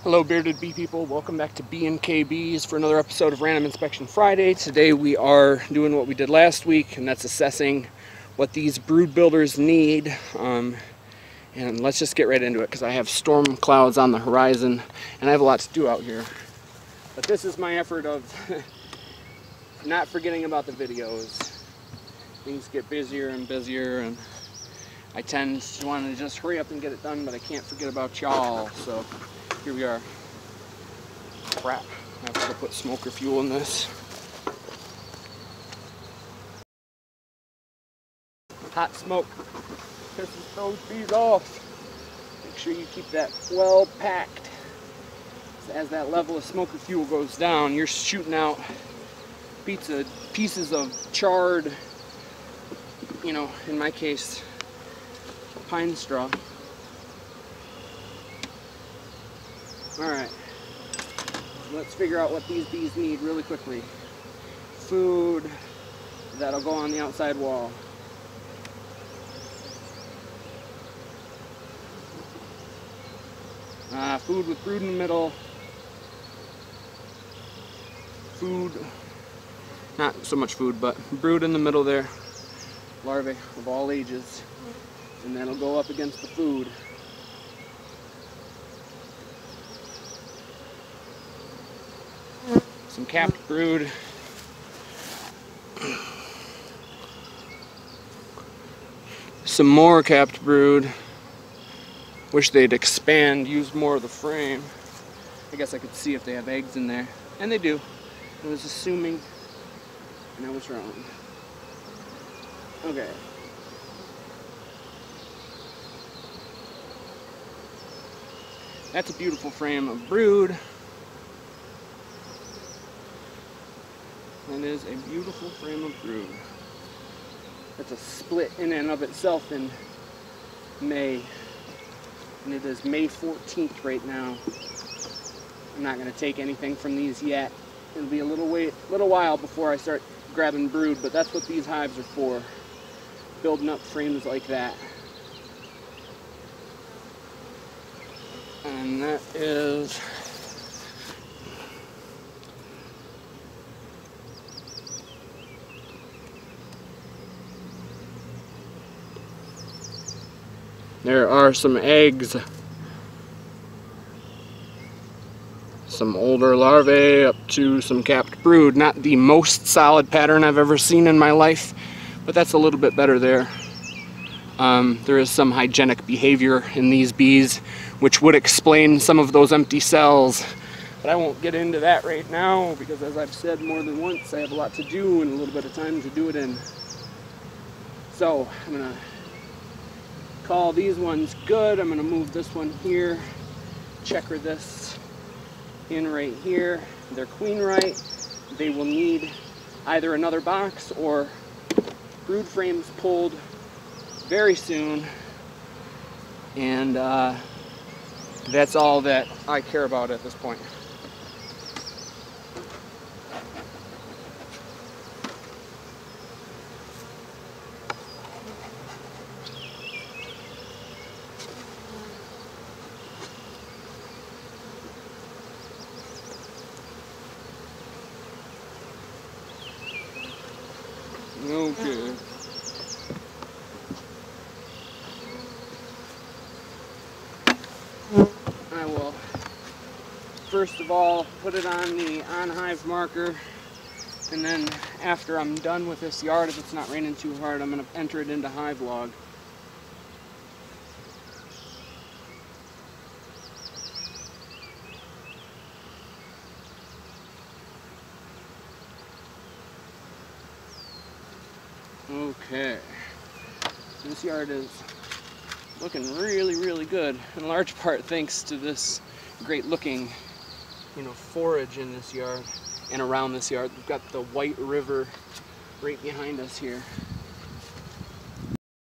Hello bearded bee people, welcome back to B&K Bees for another episode of Random Inspection Friday. Today we are doing what we did last week, and that's assessing what these brood builders need. And let's just get right into it because I have storm clouds on the horizon and I have a lot to do out here. But this is my effort of not forgetting about the videos. Things get busier and busier and I tend to want to just hurry up and get it done, but I can't forget about y'all, so here we are. Crap, I have to put smoker fuel in this. Hot smoke pisses those bees off. Make sure you keep that well packed. As that level of smoker fuel goes down, you're shooting out pieces of charred, you know, in my case, pine straw. Alright, let's figure out what these bees need really quickly. Food that'll go on the outside wall. Food with brood in the middle. Food, not so much food, but brood in the middle there. Larvae of all ages. And that'll go up against the food. Some capped brood. Some more capped brood. Wish they'd expand, use more of the frame. I guess I could see if they have eggs in there. And they do. I was assuming, and I was wrong. Okay. That's a beautiful frame of brood. That is a beautiful frame of brood. That's a split in and of itself in May. And it is May 14th right now. I'm not going to take anything from these yet. It'll be a little while before I start grabbing brood, but that's what these hives are for. Building up frames like that. And that is there are some eggs, some older larvae up to some capped brood. Not the most solid pattern I've ever seen in my life, but that's a little bit better there. There is some hygienic behavior in these bees which would explain some of those empty cells, but I won't get into that right now because, as I've said more than once, I have a lot to do and a little bit of time to do it in. So I'm gonna call these ones good. I'm gonna move this one here, checker this in right here. They're queen right. They will need either another box or brood frames pulled very soon, and that's all that I care about at this point. Okay. I will first of all put it on the on-hive marker, and then after I'm done with this yard, if it's not raining too hard, I'm going to enter it into hive log. Okay, this yard is looking really, really good, in large part thanks to this great looking, forage in this yard and around this yard. We've got the White River right behind us here.